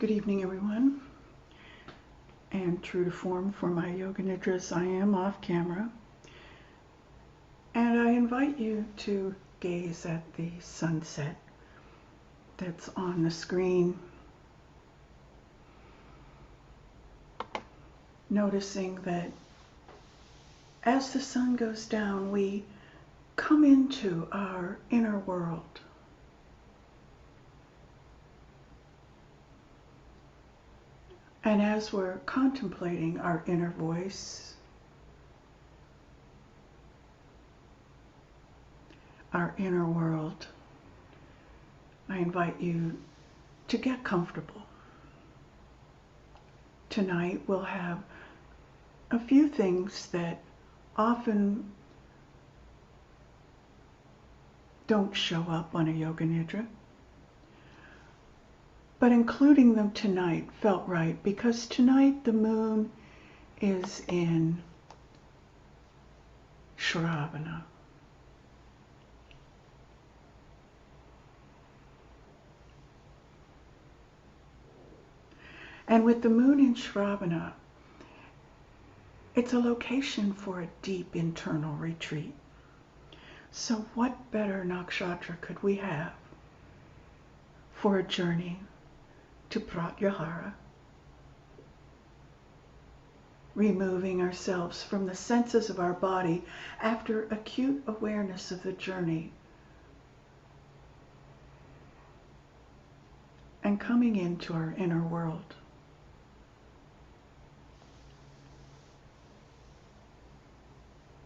Good evening, everyone. And true to form for my yoga nidras, I am off camera. And I invite you to gaze at the sunset that's on the screen. Noticing that as the sun goes down, we come into our inner world. And as we're contemplating our inner voice, our inner world, I invite you to get comfortable. Tonight we'll have a few things that often don't show up on a yoga nidra, but including them tonight felt right because tonight the moon is in Shravana. And with the moon in Shravana, it's a location for a deep internal retreat. So what better Nakshatra could we have for a journey to Pratyahara, removing ourselves from the senses of our body after acute awareness of the journey and coming into our inner world.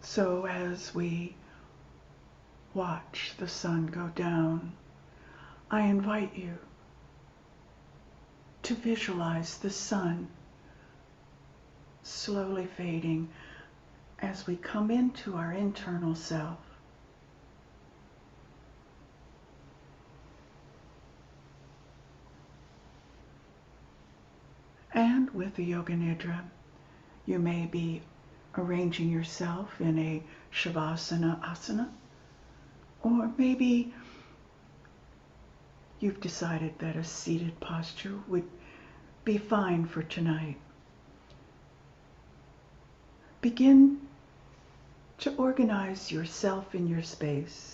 So as we watch the sun go down, I invite you to visualize the sun slowly fading as we come into our internal self. And with the Yoga Nidra, you may be arranging yourself in a Shavasana asana, or maybe you've decided that a seated posture would be fine for tonight. Begin to organize yourself in your space.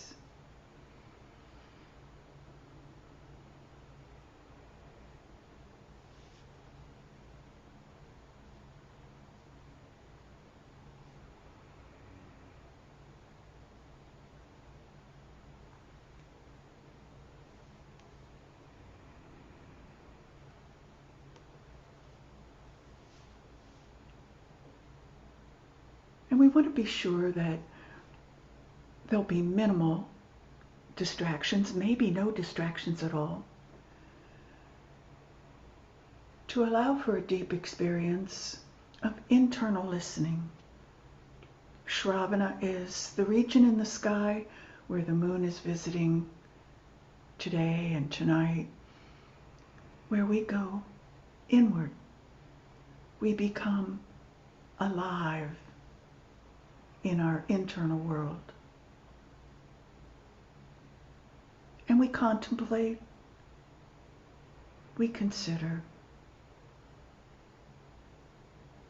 And we want to be sure that there'll be minimal distractions, maybe no distractions at all, to allow for a deep experience of internal listening. Shravana is the region in the sky where the moon is visiting today and tonight, where we go inward. We become alive in our internal world. And we contemplate, we consider,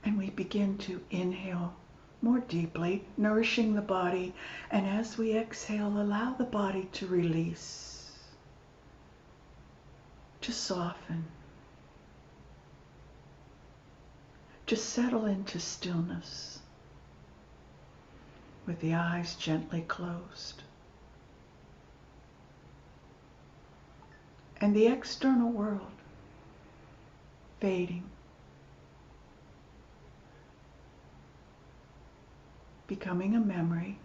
and we begin to inhale more deeply, nourishing the body, and as we exhale, allow the body to release, to soften, to settle into stillness, with the eyes gently closed. And the external world fading, becoming a memory,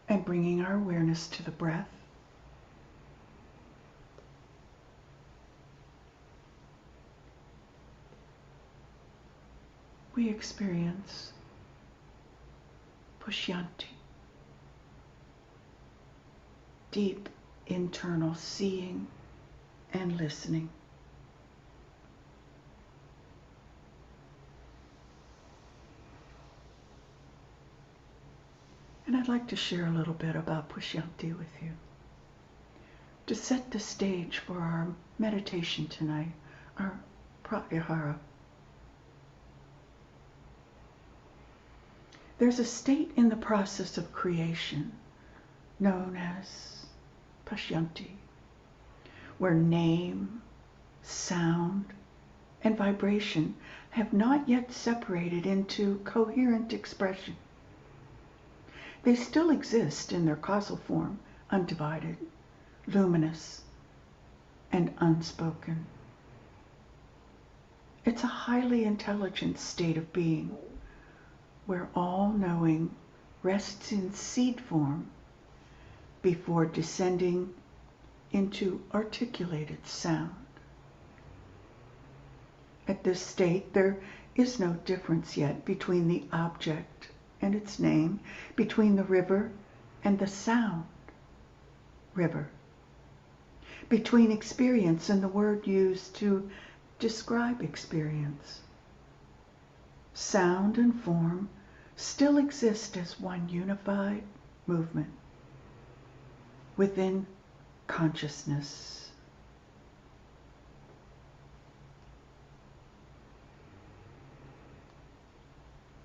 and bringing our awareness to the breath. We experience Pushyanti, deep internal seeing and listening. And I'd like to share a little bit about Pushyanti with you. to set the stage for our meditation tonight, our pratyahara. There's a state in the process of creation known as pashyanti, where name, sound, and vibration have not yet separated into coherent expression. They still exist in their causal form, undivided, luminous, and unspoken. It's a highly intelligent state of being, where all knowing rests in seed form before descending into articulated sound. At this state, there is no difference yet between the object and its name, between the river and the sound, river, between experience and the word used to describe experience. Sound and form still exist as one unified movement within consciousness.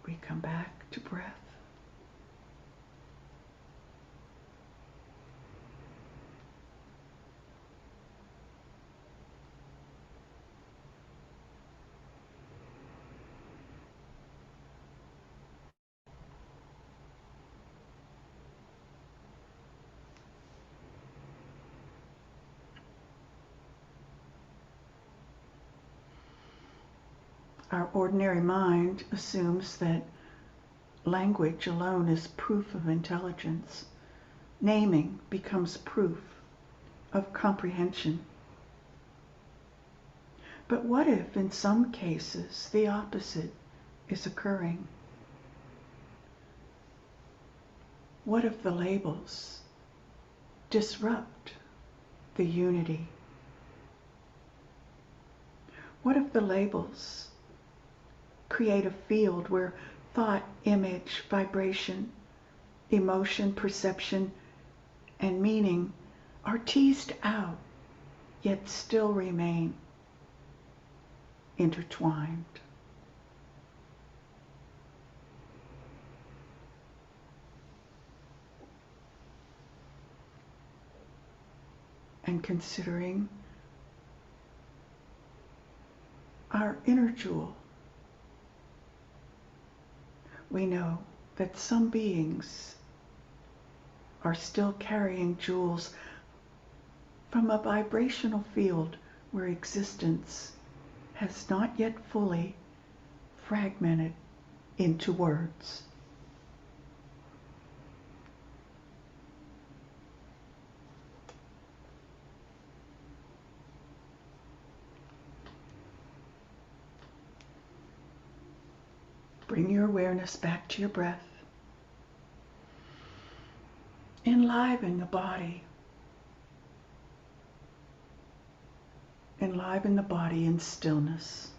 We come back to breath. Our ordinary mind assumes that language alone is proof of intelligence. Naming becomes proof of comprehension. But what if in some cases the opposite is occurring? What if the labels disrupt the unity? What if the labels create a field where thought, image, vibration, emotion, perception, and meaning are teased out, yet still remain intertwined? And considering our inner jewel, we know that some beings are still carrying jewels from a vibrational field where existence has not yet fully fragmented into words. Bring your awareness back to your breath. Enliven the body. Enliven the body in stillness.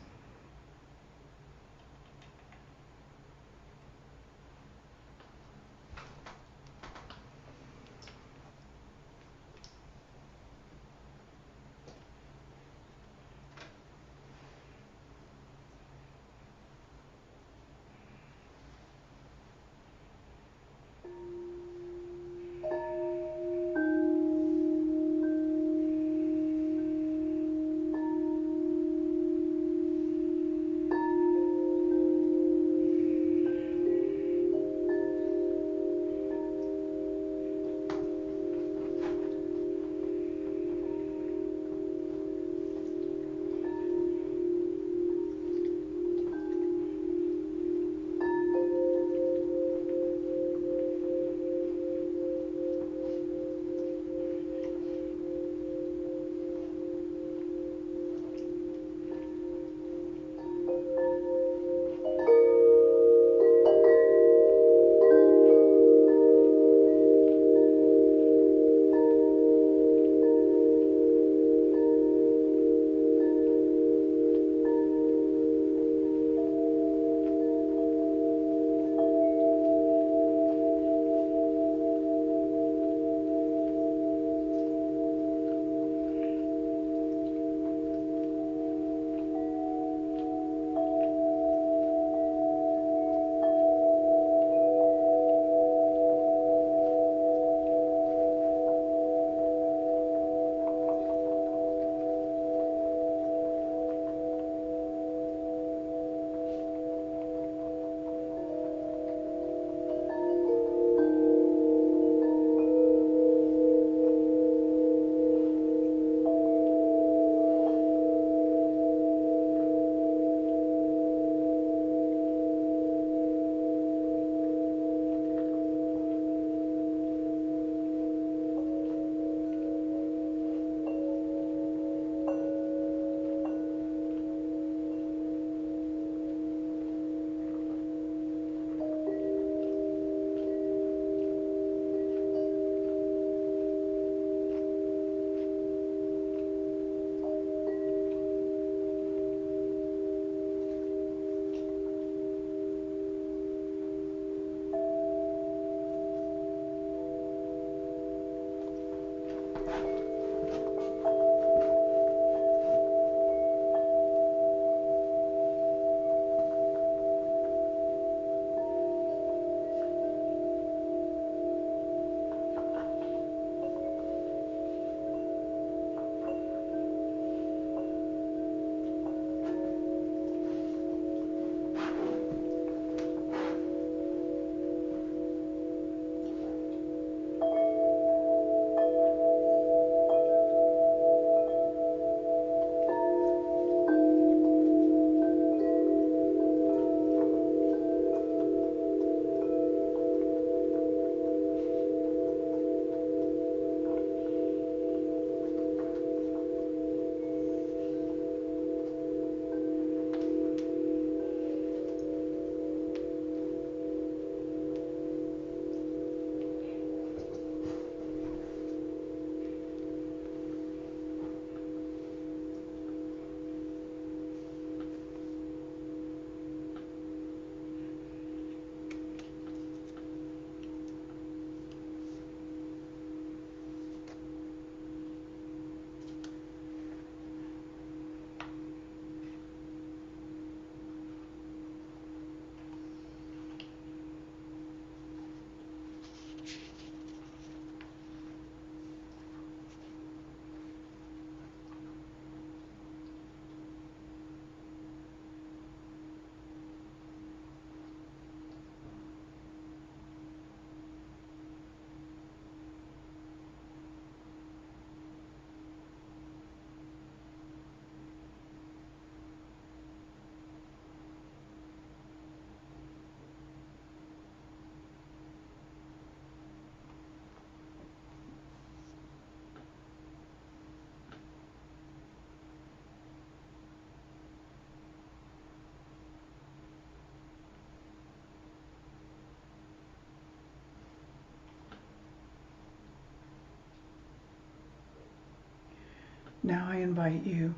Now I invite you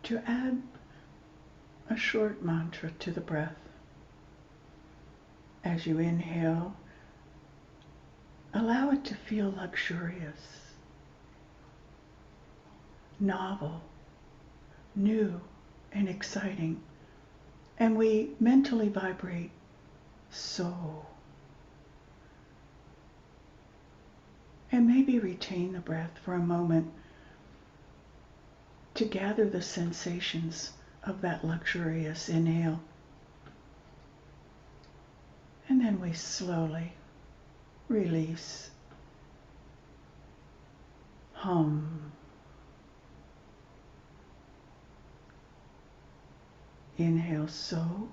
to add a short mantra to the breath. As you inhale, allow it to feel luxurious, novel, new, and exciting. And we mentally vibrate so. And maybe retain the breath for a moment to gather the sensations of that luxurious inhale. And then we slowly release. Hum. Inhale so.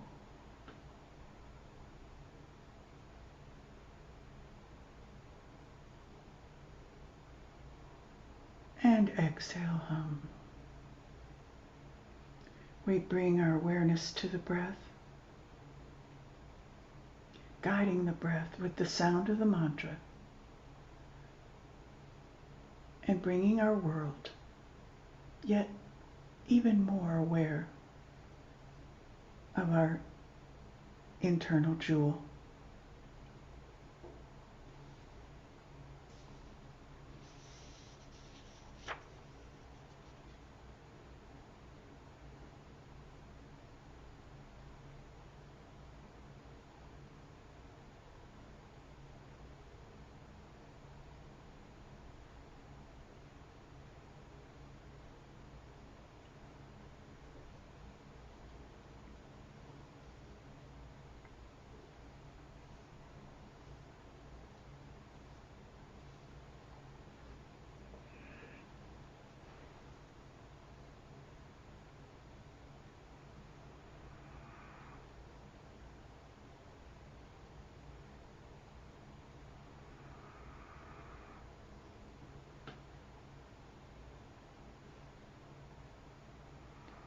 And exhale, hum. We bring our awareness to the breath, guiding the breath with the sound of the mantra, and bringing our world yet even more aware of our internal jewel.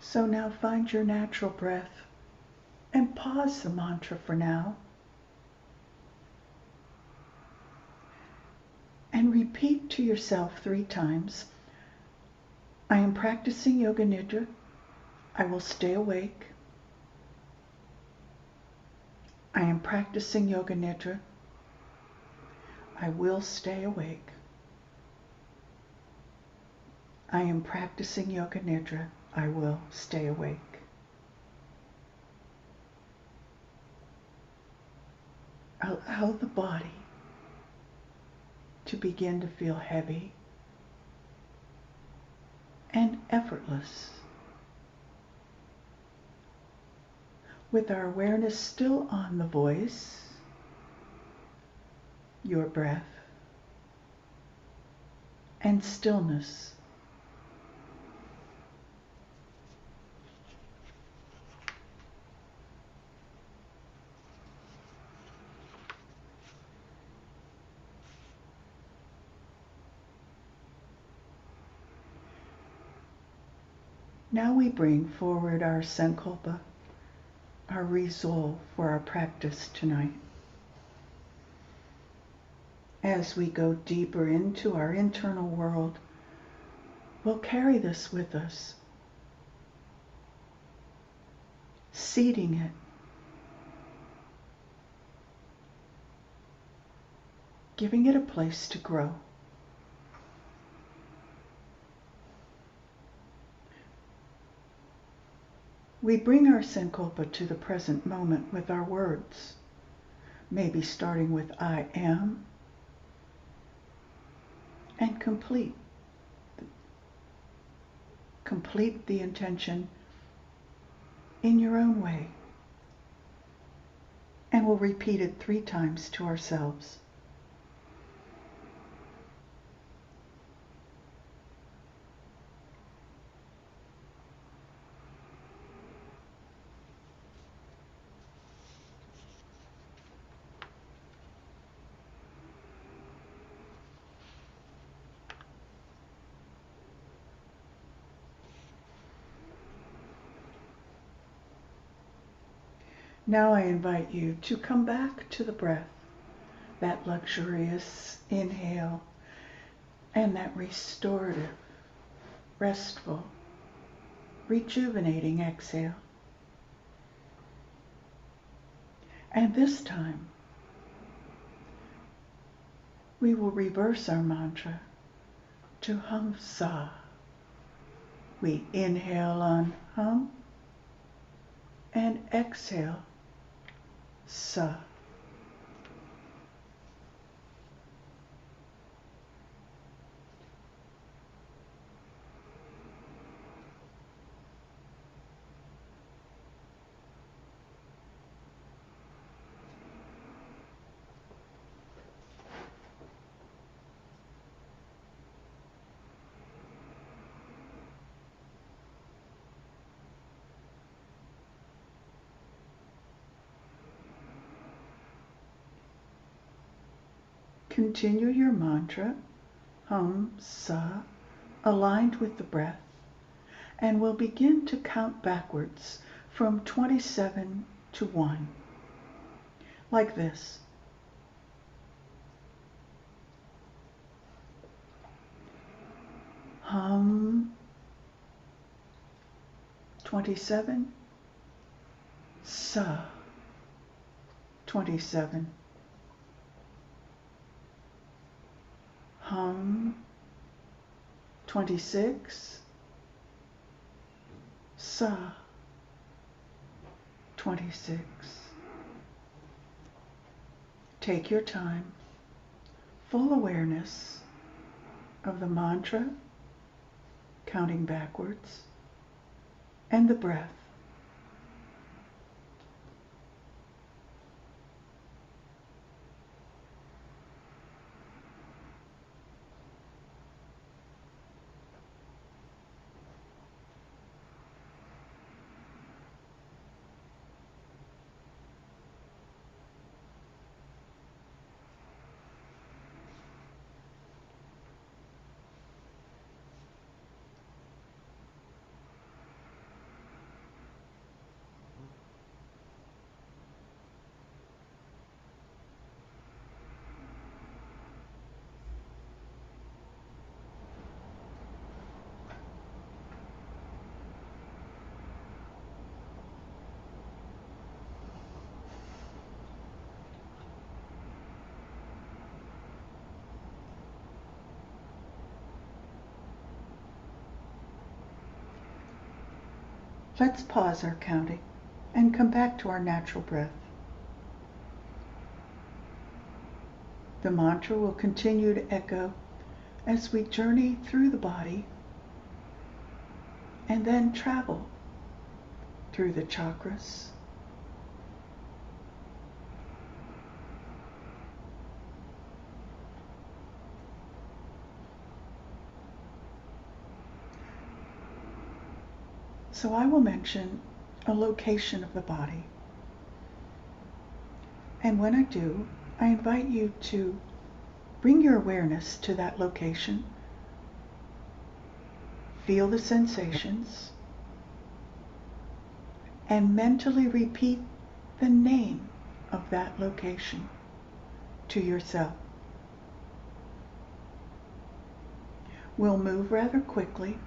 So now find your natural breath and pause the mantra for now. And repeat to yourself 3 times, I am practicing Yoga Nidra. I will stay awake. I am practicing Yoga Nidra. I will stay awake. I am practicing Yoga Nidra. I will stay awake. Allow the body to begin to feel heavy and effortless, with our awareness still on the voice, your breath, and stillness. Now we bring forward our sankalpa, our resolve for our practice tonight. As we go deeper into our internal world, we'll carry this with us, seeding it, giving it a place to grow. We bring our sankalpa to the present moment with our words, maybe starting with I am, and complete the intention in your own way. And we'll repeat it 3 times to ourselves. Now I invite you to come back to the breath, that luxurious inhale, and that restorative, restful, rejuvenating exhale. And this time, we will reverse our mantra to hum sa. We inhale on hum and exhale sa. Continue your mantra, hum, sa, aligned with the breath, and we'll begin to count backwards from 27 to 1, like this. Hum, 27, sa, 27. Hum, 26, sa, 26. Take your time, full awareness of the mantra, counting backwards, and the breath. Let's pause our counting and come back to our natural breath. The mantra will continue to echo as we journey through the body and then travel through the chakras, so I will mention a location of the body. And when I do, I invite you to bring your awareness to that location. Feel the sensations and mentally repeat the name of that location to yourself. We'll move rather quickly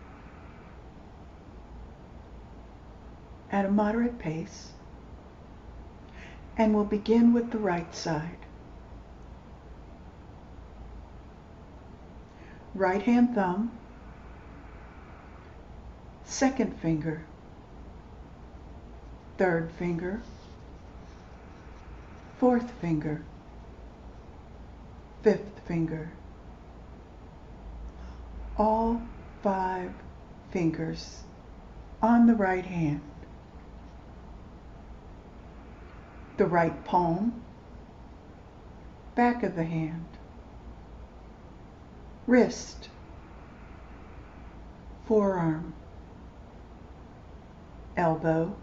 at a moderate pace, and we'll begin with the right side. Right hand thumb, second finger, third finger, fourth finger, fifth finger. All 5 fingers on the right hand. The right palm, back of the hand, wrist, forearm, elbow,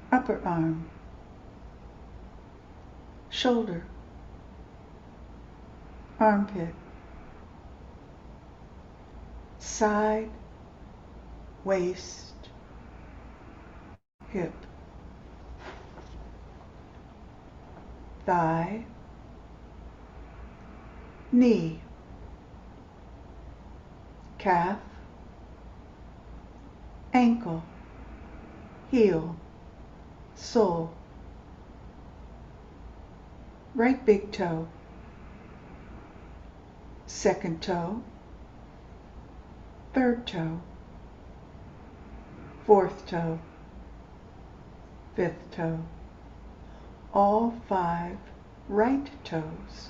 upper arm, shoulder, armpit, side, waist, hip, thigh, knee, calf, ankle, heel, sole, right big toe, second toe, third toe, fourth toe, fifth toe, all 5 right toes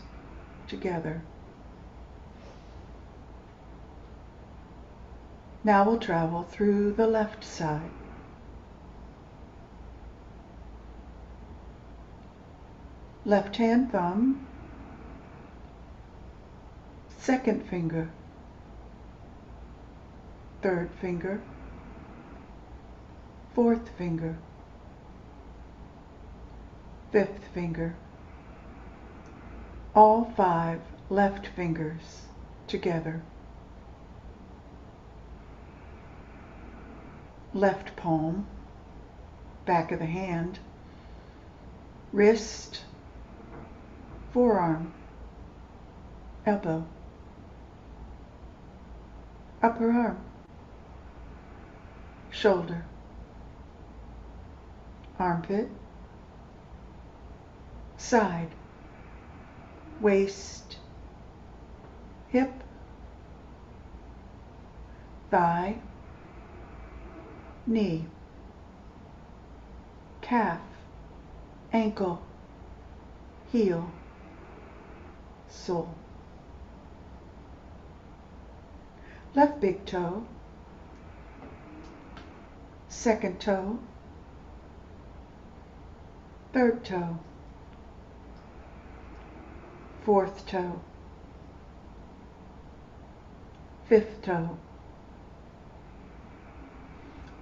together. Now we'll travel through the left side. Left hand thumb, second finger, third finger, fourth finger, fifth finger, all 5 left fingers together. Left palm, back of the hand, wrist, forearm, elbow, upper arm, shoulder, armpit, side, waist, hip, thigh, knee, calf, ankle, heel, sole. Left big toe, second toe, third toe, fourth toe, fifth toe,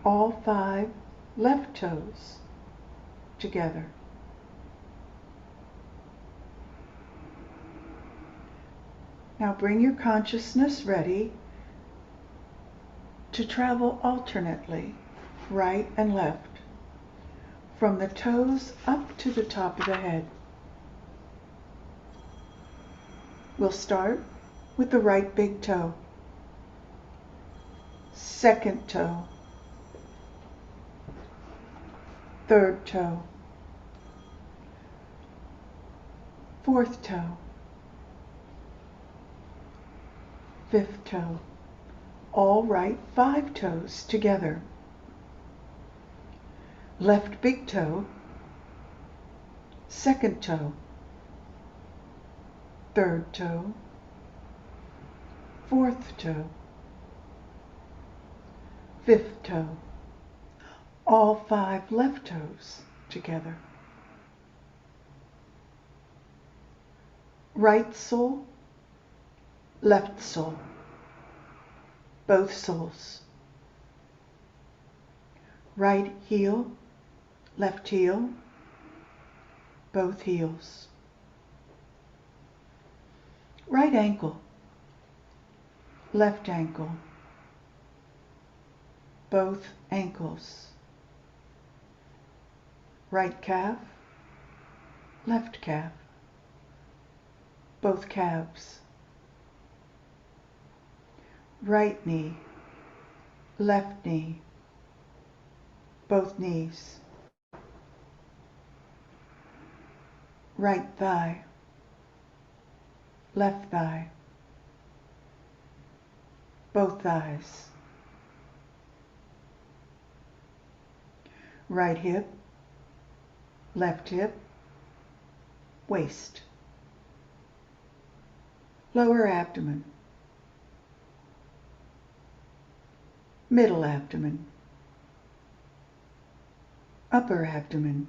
all 5 left toes together. Now bring your consciousness ready to travel alternately, right and left, from the toes up to the top of the head. We'll start with the right big toe, second toe, third toe, fourth toe, fifth toe, all right 5 toes together. Left big toe, second toe, third toe, fourth toe, fifth toe, all 5 left toes together. Right sole, left sole, both soles. Right heel, left heel, both heels. Right ankle, left ankle, both ankles. Right calf, left calf, both calves. Right knee, left knee, both knees. Right thigh, left thigh, both thighs. Right hip, left hip, waist. Lower abdomen, middle abdomen, upper abdomen,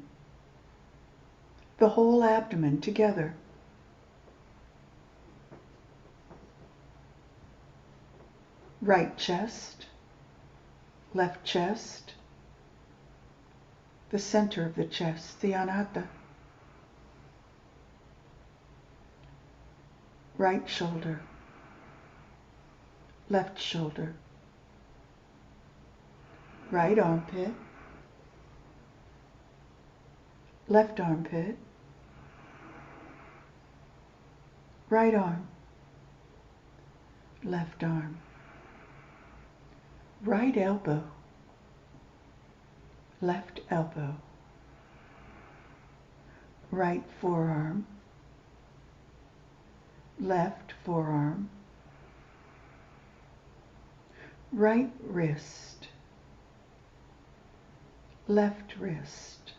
the whole abdomen together. Right chest, left chest, the center of the chest, the anahata. Right shoulder, left shoulder, right armpit, left armpit, right arm, left arm. Right elbow, left elbow, right forearm, left forearm, right wrist, left wrist,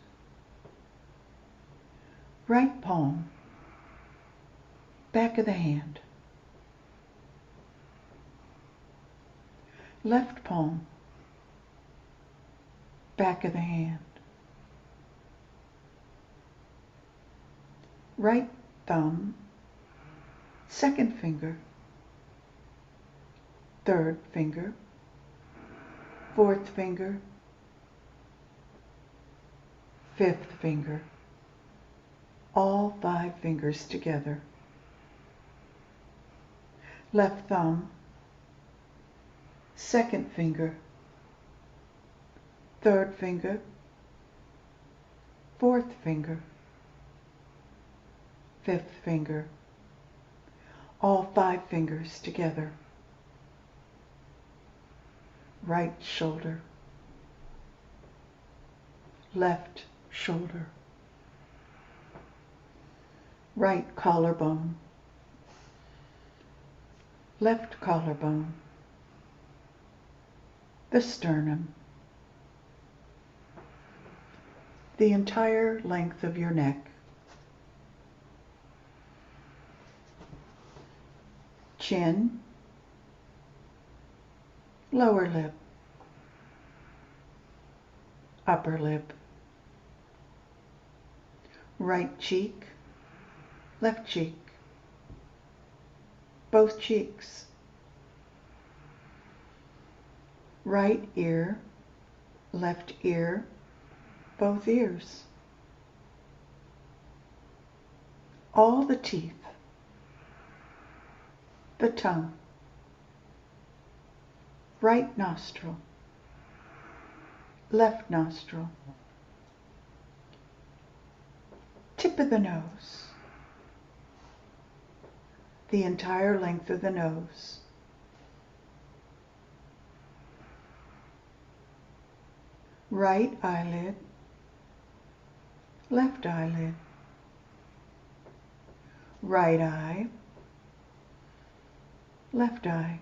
right palm, back of the hand, left palm, back of the hand, right thumb, second finger, third finger, fourth finger, fifth finger, all 5 fingers together. Left thumb, second finger, third finger, fourth finger, fifth finger, all 5 fingers together. Right shoulder, left shoulder, right collarbone, left collarbone, the sternum, the entire length of your neck, chin, lower lip, upper lip, right cheek, left cheek, both cheeks, right ear, left ear, both ears, all the teeth, the tongue, right nostril, left nostril, tip of the nose, the entire length of the nose, right eyelid, left eyelid, right eye, left eye,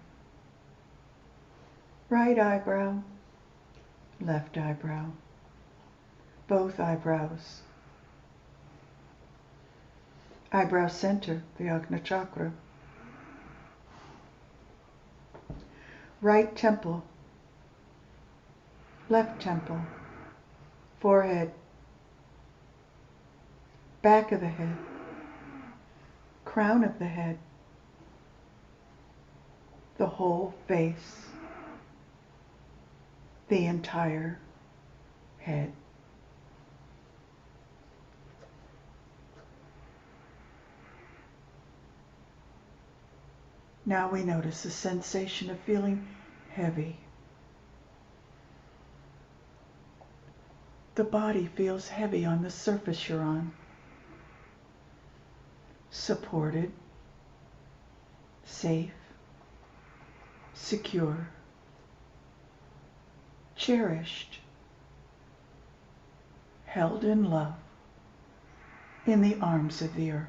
right eyebrow, left eyebrow, both eyebrows, eyebrow center, the Ajna chakra, right temple, left temple, forehead, back of the head, crown of the head, the whole face, the entire head. Now we notice a sensation of feeling heavy. The body feels heavy on the surface you're on. Supported, safe, secure, cherished, held in love in the arms of the earth.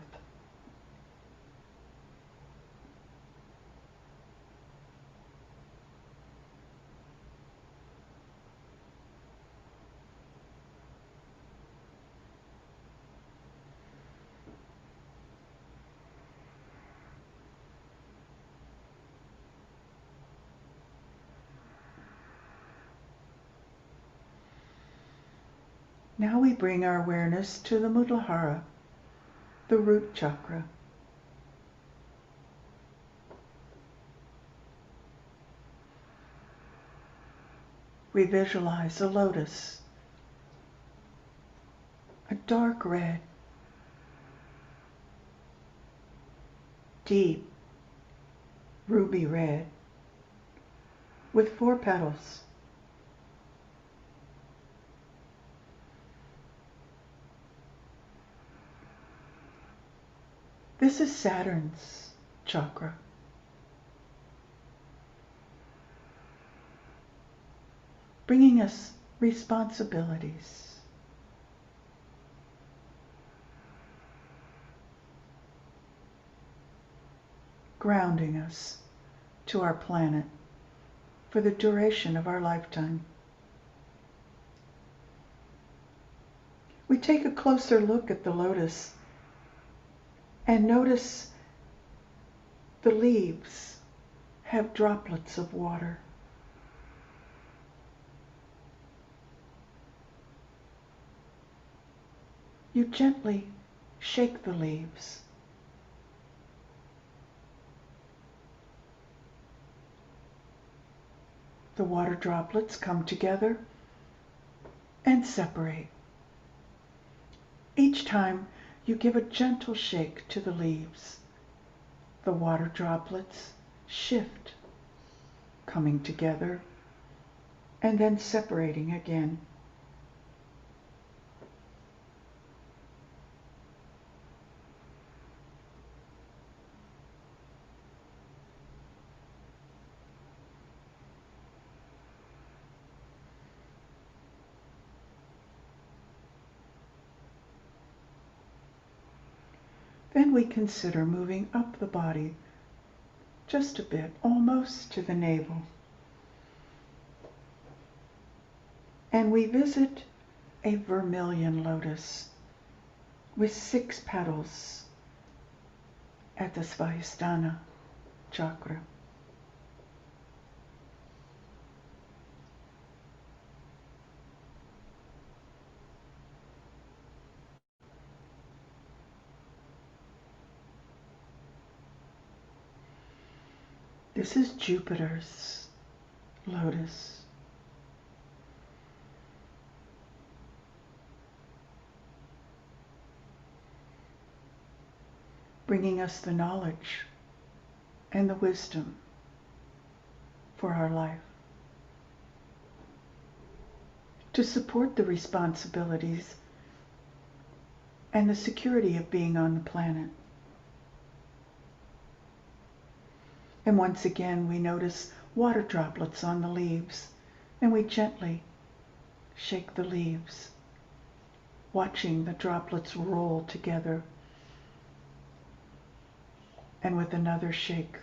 Now we bring our awareness to the Muladhara, the root chakra. We visualize a lotus, a dark red, deep ruby red, with 4 petals. This is Saturn's chakra. bringing us responsibilities. Grounding us to our planet for the duration of our lifetime. We take a closer look at the lotus and notice the leaves have droplets of water. You gently shake the leaves. The water droplets come together and separate. Each time you give a gentle shake to the leaves, the water droplets shift, coming together and then separating again. Then we consider moving up the body just a bit, almost to the navel. And we visit a vermilion lotus with 6 petals at the Svadhisthana chakra. This is Jupiter's lotus. Bringing us the knowledge and the wisdom for our life. To support the responsibilities and the security of being on the planet. And once again, we notice water droplets on the leaves, and we gently shake the leaves, watching the droplets roll together. And with another shake,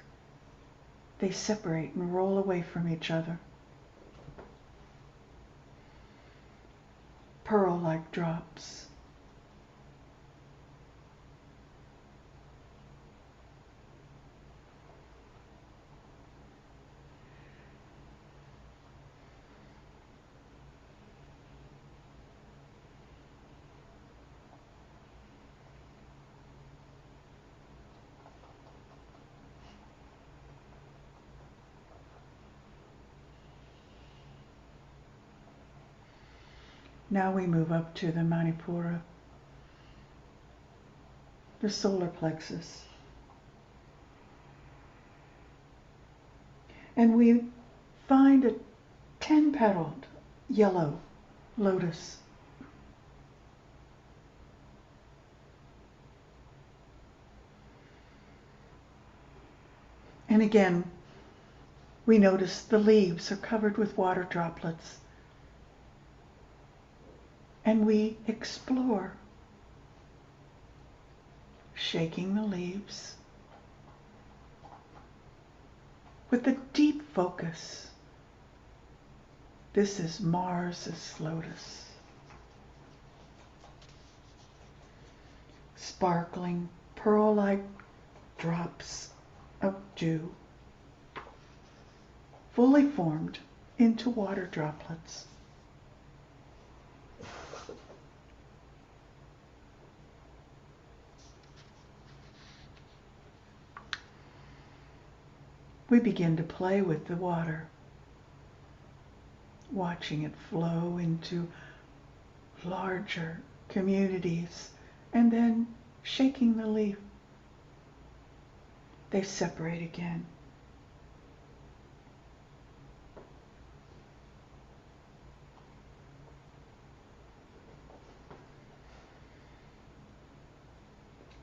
they separate and roll away from each other. Pearl-like drops. Now we move up to the Manipura, the solar plexus. And we find a 10-petaled yellow lotus. And again, we notice the leaves are covered with water droplets. And we explore, shaking the leaves with a deep focus. This is Mars's lotus. Sparkling pearl-like drops of dew, fully formed into water droplets. We begin to play with the water, watching it flow into larger communities and then shaking the leaf. They separate again.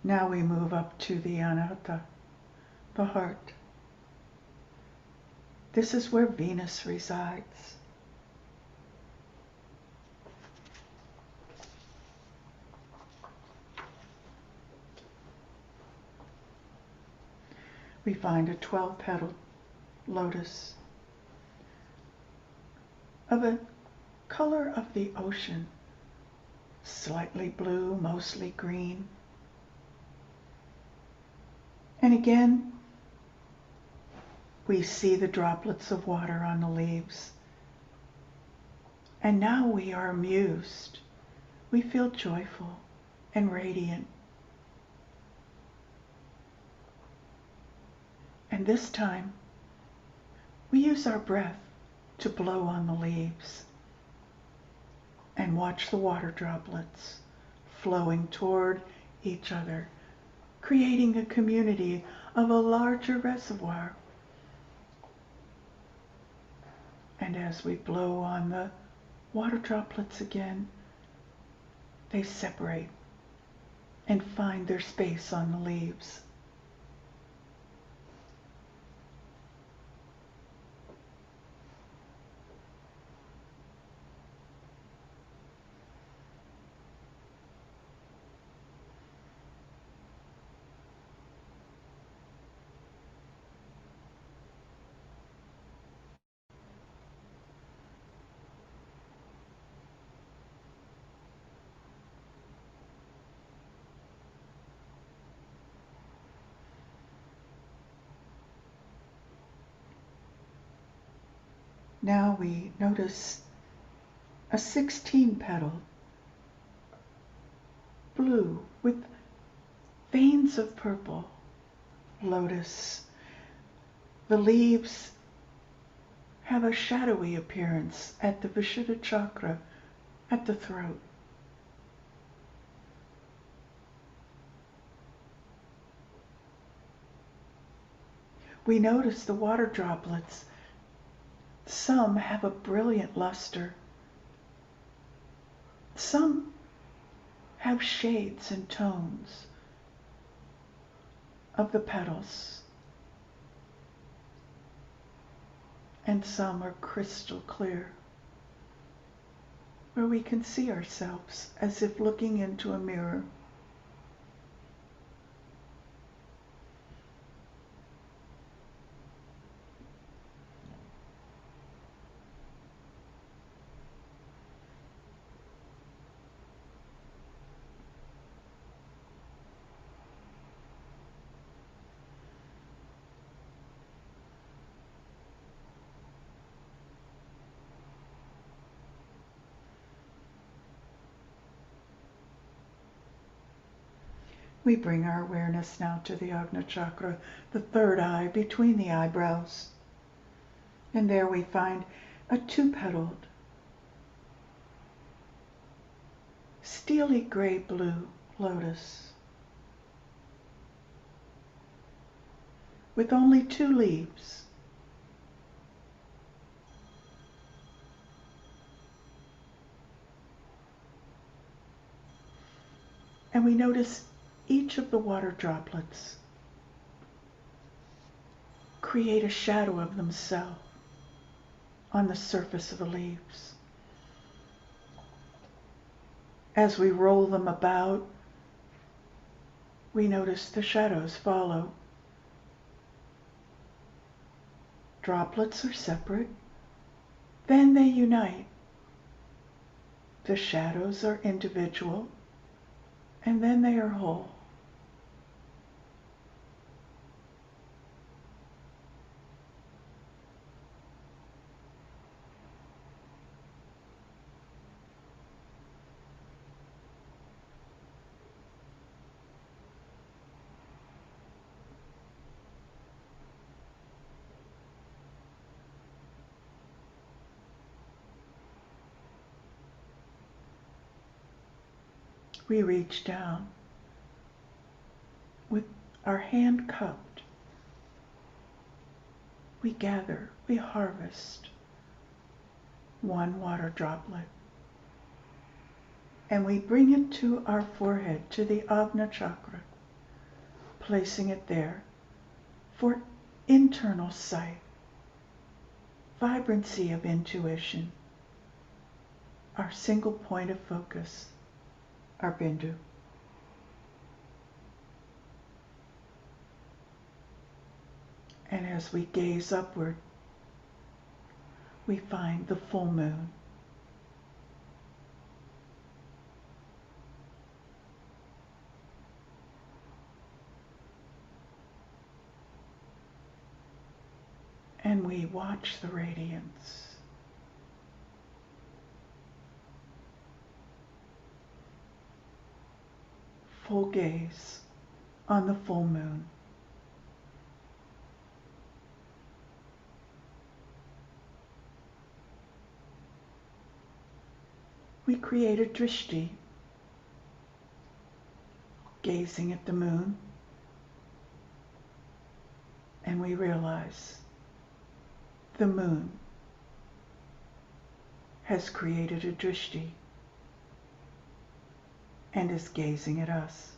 Now we move up to the Anahata, the heart. This is where Venus resides. we find a 12-petaled lotus of a color of the ocean, slightly blue, mostly green. And again, we see the droplets of water on the leaves. And now we are amused. We feel joyful and radiant. And this time, we use our breath to blow on the leaves and watch the water droplets flowing toward each other, creating a community of a larger reservoir. And as we blow on the water droplets again, they separate and find their space on the leaves. Now we notice a 16-petaled blue with veins of purple lotus. The leaves have a shadowy appearance at the Vishuddha chakra at the throat. We notice the water droplets. Some have a brilliant luster. Some have shades and tones of the petals. And some are crystal clear, where we can see ourselves as if looking into a mirror. We bring our awareness now to the Ajna chakra, the third eye between the eyebrows. And there we find a 2-petaled, steely gray blue lotus with only 2 leaves. And we notice each of the water droplets create a shadow of themselves on the surface of the leaves. As we roll them about, we notice the shadows follow. Droplets are separate, then they unite. The shadows are individual, and then they are whole. We reach down with our hand cupped. We gather, we harvest 1 water droplet. And we bring it to our forehead, to the Ajna chakra, placing it there for internal sight, vibrancy of intuition, our single point of focus, our bindu. And as we gaze upward, we find the full moon. And we watch the radiance. Full gaze on the full moon. We create a drishti, gazing at the moon, and we realize the moon has created a drishti and is gazing at us.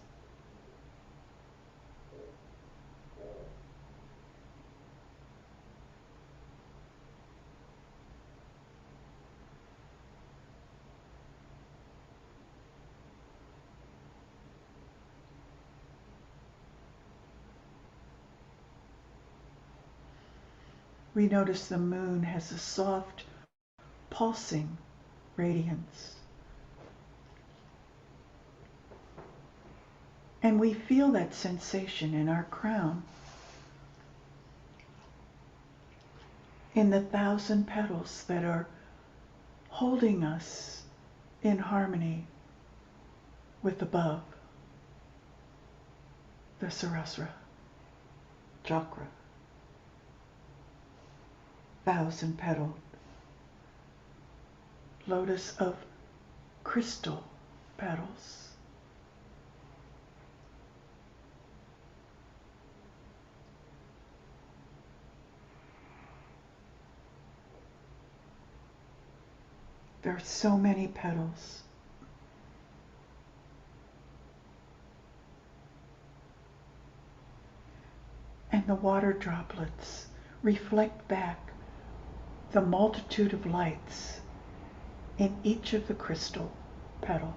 We notice the moon has a soft, pulsing radiance. And we feel that sensation in our crown, in the 1,000 petals that are holding us in harmony with above, the Sahasrara chakra, 1,000-petaled lotus of crystal petals. There are so many petals. And the water droplets reflect back the multitude of lights in each of the crystal petals.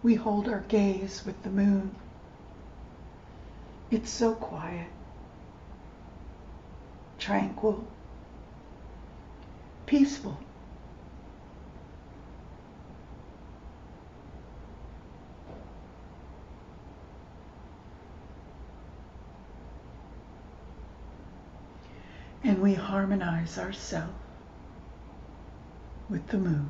We hold our gaze with the moon. It's so quiet, tranquil, peaceful. And we harmonize ourselves with the moon.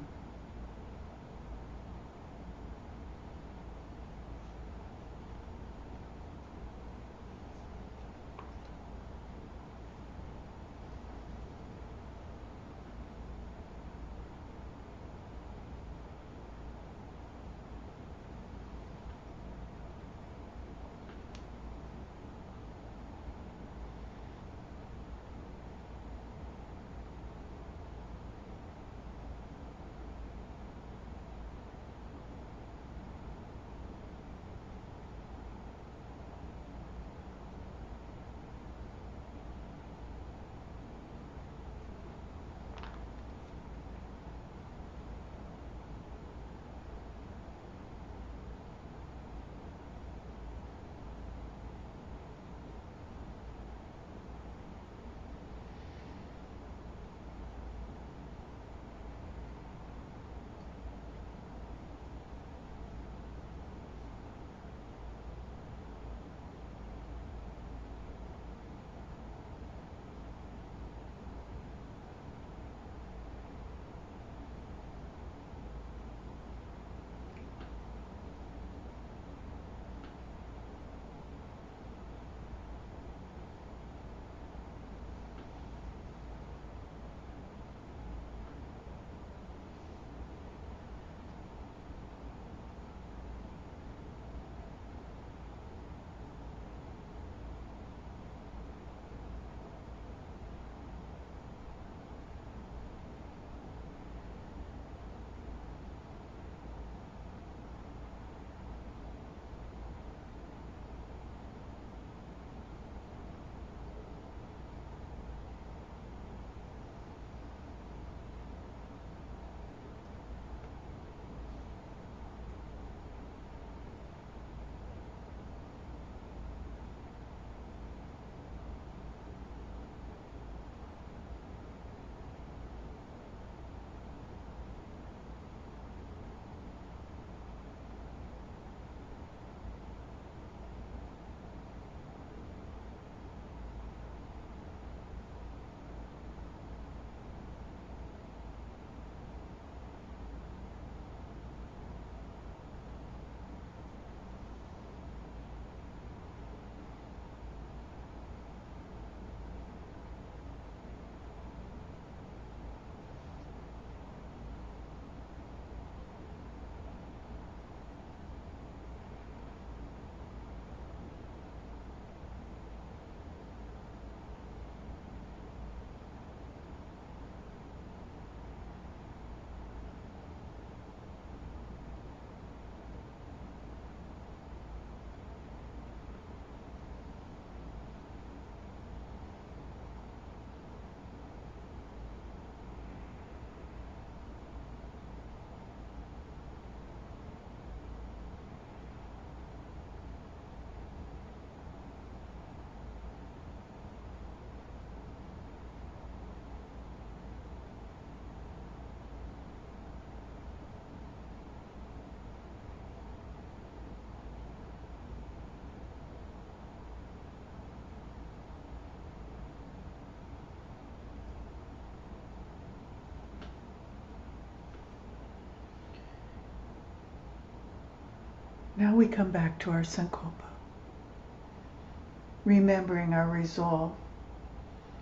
Now we come back to our Sankalpa, remembering our resolve,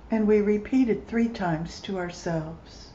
and we repeat it 3 times to ourselves.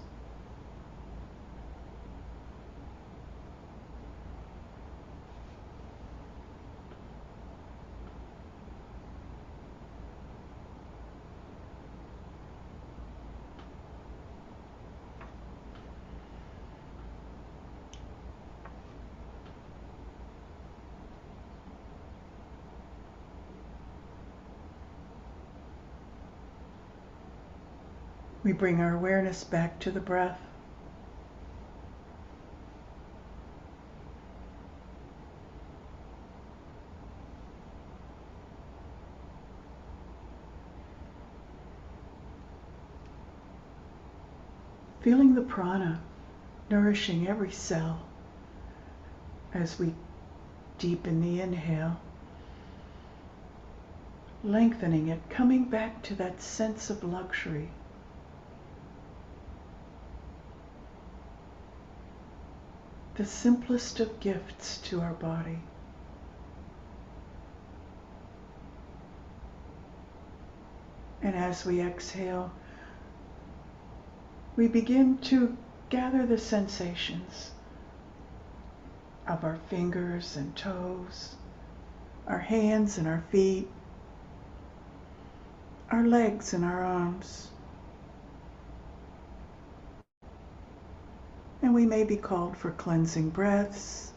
We bring our awareness back to the breath. Feeling the prana nourishing every cell as we deepen the inhale, lengthening it, coming back to that sense of luxury. The simplest of gifts to our body. And as we exhale, we begin to gather the sensations of our fingers and toes, our hands and our feet, our legs and our arms. And we may be called for cleansing breaths,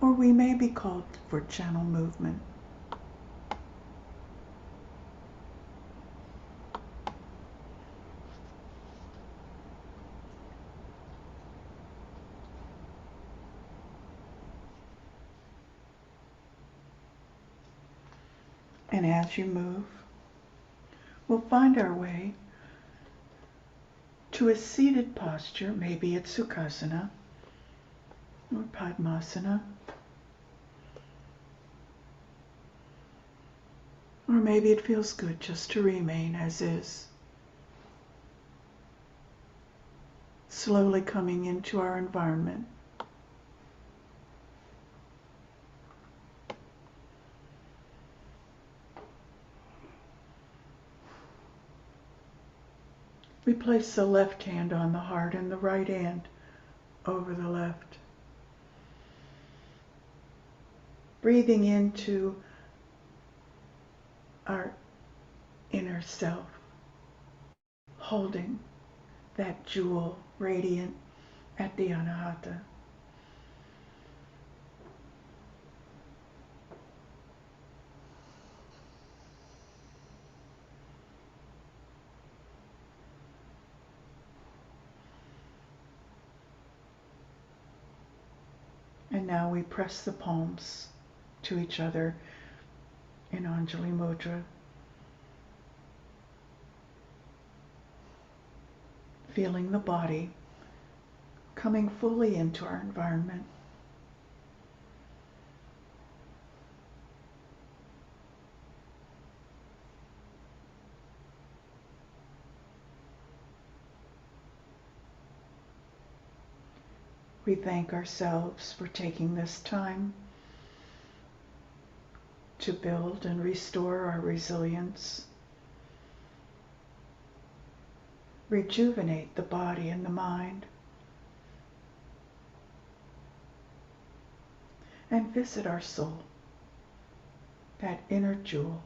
or we may be called for gentle movement. And as you move, we'll find our way to a seated posture. Maybe it's Sukhasana or Padmasana, or maybe it feels good just to remain as is. Slowly coming into our environment. We place the left hand on the heart and the right hand over the left. Breathing into our inner self, holding that jewel radiant at the Anahata. And now we press the palms to each other in Anjali Mudra. Feeling the body coming fully into our environment. We thank ourselves for taking this time to build and restore our resilience, rejuvenate the body and the mind, and visit our soul, that inner jewel.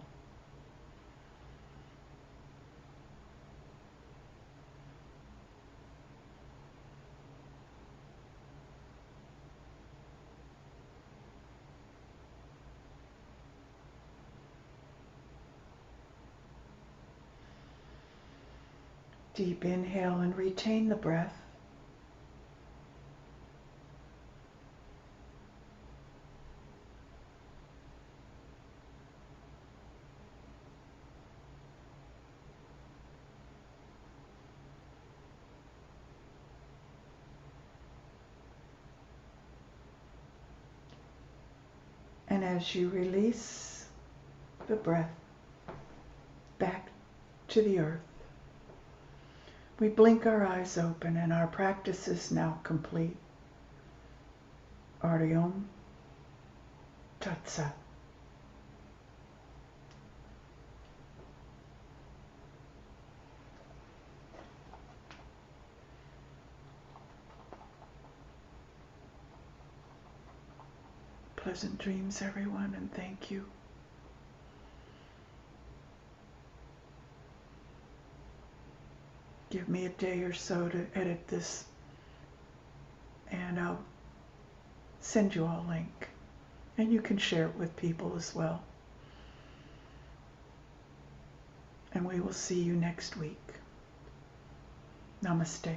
Deep inhale and retain the breath. And as you release the breath back to the earth, we blink our eyes open and our practice is now complete. Ariom. Tat Sat. Pleasant dreams, everyone, and thank you. Give me a day or so to edit this, and I'll send you all a link. And you can share it with people as well. And we will see you next week. Namaste.